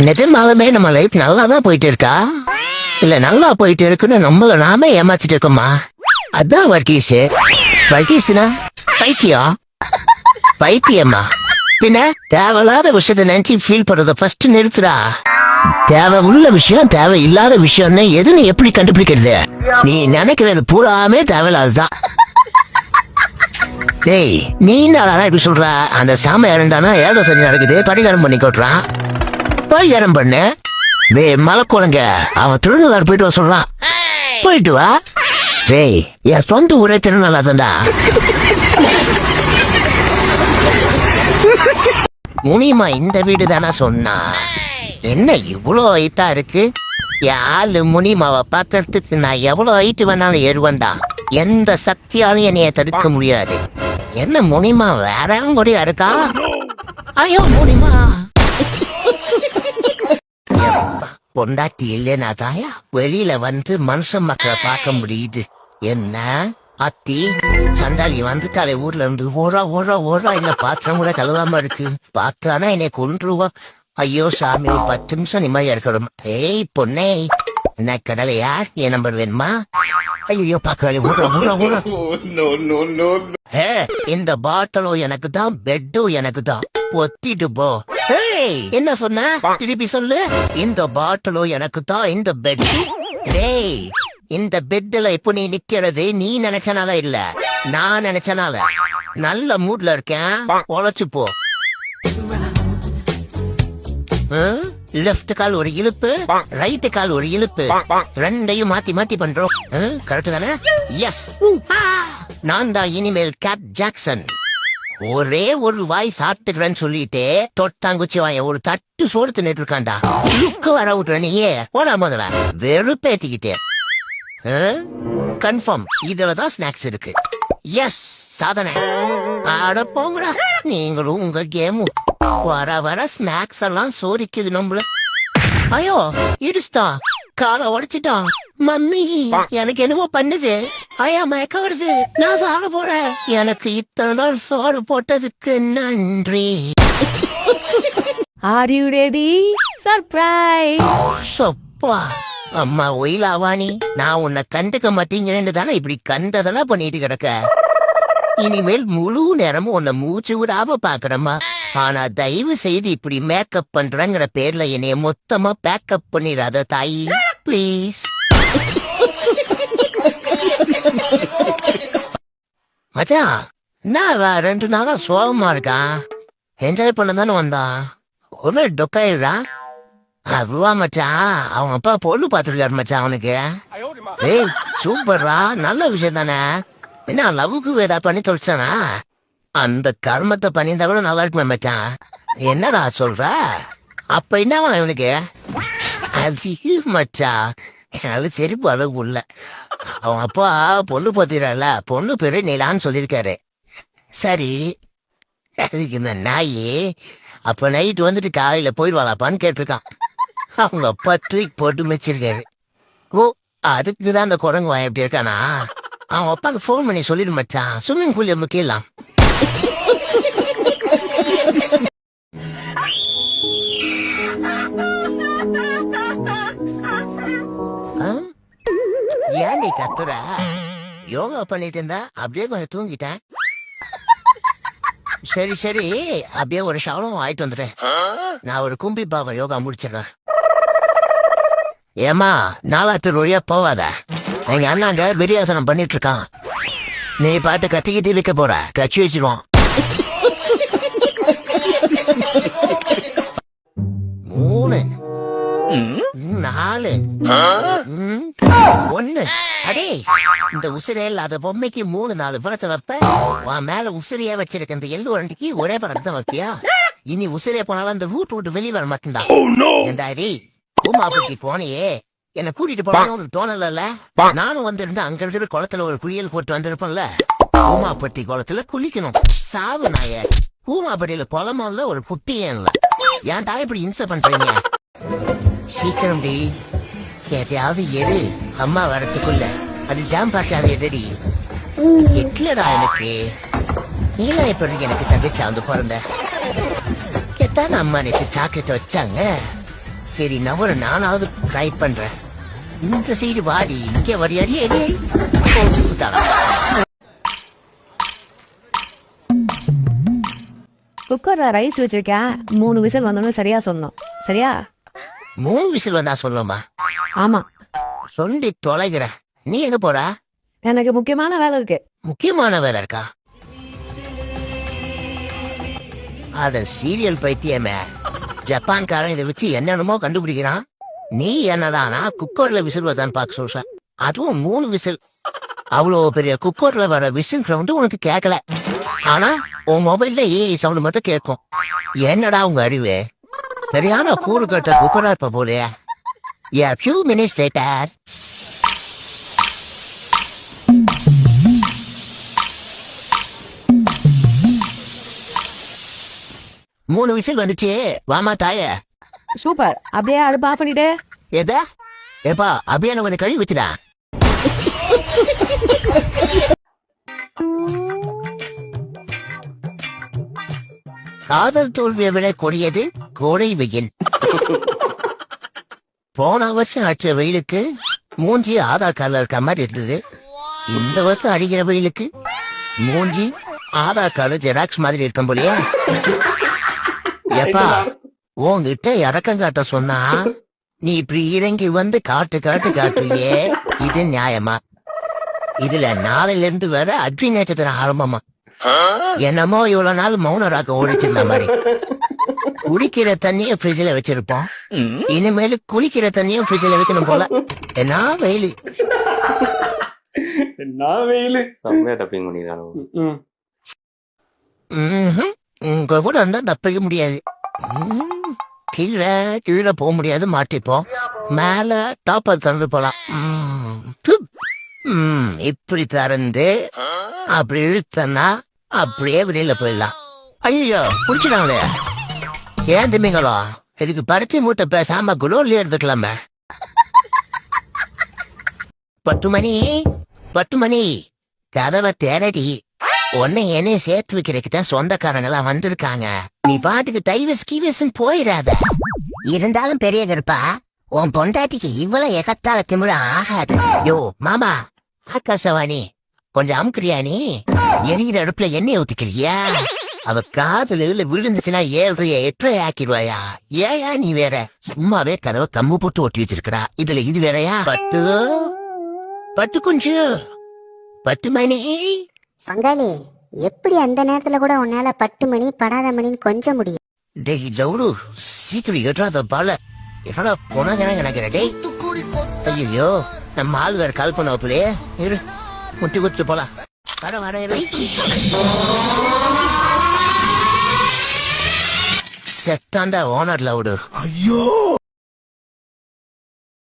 நிஜமாலுமே நம்ம லைஃப் நல்லாதான் போயிட்டு இருக்கா இல்ல நல்லா போயிட்டு இருக்குன்னு நம்மள நாமே ஏமாத்திட்டு இருக்கோமா? அதான் வர்கீஸ்னா பைத்தியம். பைத்தியம்மா பின்ன தேவையில்லாத விஷயத்த நினைச்சு ஃபீல் பண்றத ஃபர்ஸ்ட் நிறுத்துறா. தேவை உள்ள விஷயம் தேவை இல்லாத விஷயம்னு எதுன்னு எப்படி கண்டுபிடிக்கிறது? நீ நினைக்கிறது பூராமே தேவையில்லாததான். டேய் நீ என்ன இப்படி சொல்ற? அந்த சாமி இறந்தானா ஏழோ சரி நடக்குது, பரிகாரம் பண்ணி கொட்டுறான். பரிகாரம் பண்ணு. மலை குழங்க அவன் திருநள்ளாறு போயிட்டு வர சொல்றான். போயிட்டு வா. டேய் என் சொந்த ஊரே திருநள்ளாறுதான்டா. முனிமா இந்த வீடு தானா சொன்னா? என்ன இவ்வளோ ஹைட்டா இருக்கு? யாரு முனிமாவை பாக்கிறதுக்கு நான் எவ்வளவு ஹைட்டு வேணாலும் ஏறுவண்டா. எந்த சக்தியாலும் என்னைய தடுக்க முடியாது. என்ன முனிமா வேற முறையா இருக்கா? ஐயோ முனிமா பொண்டாட்டி இல்லைனா தாயா வெளியில வந்து மனுஷன் மக்களை பார்க்க முடியுது. என்ன அத்தி சண்டாளி வந்துட்டாலே ஊர்ல இருந்து ஓரா ஓரா ஓரா இல்ல பாத்திரம் கூட கழுவாம இருக்கு. பாத்தானா என்னை கொன்றுவா. ஐயோ சாமி 10 நிமிஷம் நிம்மதியா இருக்கணும். ஏய் பொண்ணே என்ன கடலையா? என் நம்பர் வேணுமா? ஐயோ பாக்குறாளே ஊரா ஊரா ஊரா. இந்த பாட்டிலும் எனக்கு தான் பெட்டும் எனக்கு தான். ஒத்திட்டு போ. என்ன சொன்ன? திருப்பி சொல்லு. இந்த பாட்டிலும் எனக்கு தான் இந்த பெட். டேய் இந்த பெட்ல இப்ப நீ நிக்கிறது நீ நினைச்சனால இல்ல, நான் நினைச்சனால. நல்ல மூட்ல இருக்கேன், உழைச்சு போ. லெப்ட் கால் ஒரு இழுப்பு, ரைட் கால் ஒரு இழுப்பு, ரெண்டையும் மாத்தி மாத்தி பண்றோம். கரெக்ட் தானே? எஸ். நான் தான் இனிமேல் கேட் ஜாக்சன். ஒரே ஒரு வாய் சாப்பிட்டுக்கிறேன்னு சொல்லிட்டு தொட்டாங்குச்சி வாய ஒரு தட்டு சோறு தின்னுட்டு இருக்காண்டா. லுக்கு வர விட்டுற நீயே போடா முதல்ல. வெறுப்பேத்திக்கிட்டே கன்ஃபார்ம் இதுலதான் ஸ்நாக்ஸ் இருக்கு. எஸ் சாதனை. ஆட போங்கடா நீங்களும் உங்க கேமும். வர வர ஸ்நாக்ஸ் எல்லாம் சோரிக்குது நம்மள. ஐயோ இடிச்சுட்டான், காலை உடைச்சிட்டான். மம்மி எனக்கு என்னவோ பண்ணுது. ஐயா மயக்க வருது, நான் சாக போறேன். எனக்கு இத்தனை நாள் சோறு போட்டதுக்கு நன்றி. Are you ready? Surprise! சொப்பா அம்மா ஒயிலாவானி, நான் உன்னை கண்டுக்க மாட்டேங்கிறேன்னு தானே இப்படி கண்டதெல்லாம் பண்ணிட்டு கிடக்க. இனிமேல் முழு நேரமும் உன்னை மூச்சு விடாம பாக்குறம்மா. ஆனா தயவு செய்து இப்படி மேக்கப் பண்றங்கிற பேர்ல என்னைய மொத்தமா பேக்கப் பண்ணிடாத தாயி பிளீஸ். மச்சான் நான் 2 நாளா சோகமா இருக்கான். என்ஜாய் பண்ண தானே வந்தான். ஒரு டொக்காயிடுறா. அதுவா மச்சான் அவங்க அப்பா பொண்ணு பாத்துருக்காரு மச்சான் அவனுக்கு. ஏய் சூப்பர்ரா, நல்ல விஷயம் தானே. என்ன லவ்வுக்கு ஏதா பண்ணி தொலைச்சானா? அந்த கர்மத்தை பண்ணியிருந்தா கூட நல்லா இருக்குமே மச்சான். என்னடா சொல்ற? அப்ப என்னவா இவனுக்கு? அது மச்சான் அது செருப்பு அளவு உள்ள. அவன் அப்பா பொண்ணு பார்த்துறால, பொண்ணு பேரு நிலான்னு சொல்லியிருக்காரு. சரி அதுக்கு இந்த நாயி அப்ப நைட்டு வந்துட்டு காலையில போயிடுவாளாப்பான்னு கேட்டிருக்கான். அவங்க அப்பா தூக்கி போட்டு மிச்சிருக்காரு. ஓ அதுக்குதான் அந்த குரங்கு வாய் எப்படி இருக்கானா? அவன் அப்பாக்கு போன் பண்ணி சொல்லிடு மச்சான், ஸ்விம்மிங் பூல் முக்கியலாம். ஏன்டி கத்துற? யோகா பண்ணிட்டு இருந்தா அப்படியே கொஞ்சம் தூங்கிட்டேன். சரி சரி அப்படியே ஒரு ஷவரம் ஆயிட்டு வந்துட்டேன். நான் ஒரு கும்பி பாவம் யோகா முடிச்சிடறேன். ஏமா நாலாத்து வழியா போவாத. எங்க அண்ணாங்க விரியாசனம் பண்ணிட்டு இருக்கான். நீ பாட்டு கத்திக்கிட்டு வைக்க போற, கச்சி வச்சிருவான். 3 4 1. அடே இந்த உசிரே இல்லாத பொம்மைக்கு 3-4 பழத்தை வைப்ப. உன் மேல உசிரியா வச்சிருக்க இந்த எள்ளு வண்டிக்கு ஒரே பழத்தை வைப்பியா? இனி உசிரே போனாலும் அந்த வீட்டு விட்டு வெளியே வர மாட்டேன்டா. ஏண்டாடி பூமாப்பட்டி போனியே என்ன கூட்டிட்டு போனோம்னு தோணல. நானும் வந்திருந்தேன். அங்க இருக்கிற குளத்துல ஒரு குளியல் போட்டு வந்திருப்பேன்ல. பூமாப்பட்டி குளத்துல குளிக்கணும். சாவு நாய. பூமாப்பட்டியில குளமும் இல்ல, ஒரு குட்டியும் இல்ல. ஏன்டா இப்படி இன்ச பண்றீங்க? சீக்கிரம் டி எதையாவது எடு. அம்மா வரத்துக்குள்ள அது ஜாம் பாஷாத எடுடி. எட்லடா எனக்கு நீலாம் எப்படி எனக்கு தங்கச்சி வந்து பிறந்த எத்தான் அம்மா நேற்று சாக்லேட் வச்சாங்க. சரி நான் ஒரு நானாவது ட்ரை பண்றேன். இந்த சைடு வாடி இங்க வரியாடி அடி குக்கர்ல ரைஸ் வச்சிருக்கேன் 3 விசில் வந்தோன்னு சரியா சொன்னோம். சரியா? 3 விசில் வந்தா சொல்லுமா? ஆமா. சொல்லி தொலைகிற. நீ எங்க போற? எனக்கு முக்கியமான வேலை இருக்கு. முக்கியமான வேலை இருக்கா? அட சீரியல் பைத்தியமே, ஜப்பான்காரன் இதை வச்சு என்னென்னமோ கண்டுபிடிக்கிறான். நீ என்னடானா குக்கர்ல விசில் வச்சான்னு பார்க்க சொல்ற. அதுவும் 3 விசில். அவ்வளோ பெரிய குக்கர்ல வர விசில் சவுண்டு உனக்கு கேட்கல. ஆனா உன் மொபைல்ல ஏஐ சவுண்ட் மட்டும் கேட்கும். என்னடா உங்க அறிவு? சரியான கூறு கட்ட குக்கரா இருப்ப போலயே. A few minutes later. மூணு விசில் வந்துச்சு. வாமா தாய. சூப்பர். அப்படியே அடுப்பு ஆஃப் பண்ணிட்டு. எதா ஏப்பா அப்படியே கொஞ்சம் கழுவி வச்சுடா. காதல் தோல்வியை விட கொடியது கோடை வெயில். போன வருஷம் அடிச்ச வெயிலுக்கு மூஞ்சி ஆதார் கார்டுல இருக்க மாதிரி இருந்தது. இந்த வருஷம் அடிக்கிற வெயிலுக்கு மூஞ்சி ஆதார் கார்டு ஜெராக்ஸ் மாதிரி இருக்கும் போலியா. ஏப்பா உன்கிட்ட இறக்கம் காட்ட சொன்னா நீ இப்படி இறங்கி வந்து காட்டு காட்டு காட்டுறியே, இது நியாயமா? இதுல நாளையில இருந்து வேற அக்னி நட்சத்திரம் ஆரம்பமா. என்னமோ இவ்வளவு நாள் மௌன ராகம் ஓடிட்டு இருந்த மாதிரி. குடிக்கிற தண்ணிய ஃப்ரிட்ஜ்ல வச்சிருப்போம், இனிமேல் குளிக்கிற தண்ணியும் ஃப்ரிட்ஜ்ல வைக்கணும் போல. என்ன வெயிலு உங்க கூட இருந்தா தப்பிக்க முடியாது. கீழே கீழே போக முடியாது, மாட்டிப்போம். மேல டாப்பர் திறந்து போலாம். இப்படி திறந்து அப்படி இழுத்தனா அப்படியே வெளியில போயிடலாம். ஐயோ குடிச்சிடாங்களே. ஏன் திமிங்களோ இதுக்கு பருத்தி மூட்டை பேசாம குடோன்லயே எடுத்துக்கலாமே. 10 மணி 10 மணி கதவை தேரடி. உன்னை என்னையும் சேர்த்து வைக்கிறதுக்குதான் சொந்தக்காரங்க எல்லாம் வந்திருக்காங்க. நீ பாட்டுக்கு டைவஸ் கீவஸ் போயிடாத. இருந்தாலும் பெரிய கருப்பா, உன் பொண்டாட்டிக்கு இவ்வளவு எகத்தால திமிர ஆகாது. யோ மாமா ஆகாசவாணி கொஞ்சம் அமுக்குறியா? நீ எரிகிற அடுப்புல எண்ணெய் ஊத்திக்கிறியா? அவ காதுல விழுந்துச்சுன்னா 7 8 ஆக்கிடுவாயா? ஏயா நீ வேற சும்மாவே கதவை கம்பு போட்டு ஒட்டி வச்சிருக்கா. இதுல இது வேறயா? பட்டு குஞ்சு 10 மணி. பங்காளி, எப்படி அந்த நேரத்துல கூட உன்னால 10 மணி படாத மணின்னு கொஞ்சம் முடியும்? டேய் லவுடு சீக்கிரம் ஏற்றாத பால. என்னடா போனாங்க நினைக்கிற? டேய் ஐயோ நம்ம ஆள் வேற கால் பண்ண அப்படியே இரு, முட்டி குத்து போலாம். வர வர செத்தாண்டா ஓனர் லவுடு. ஐயோ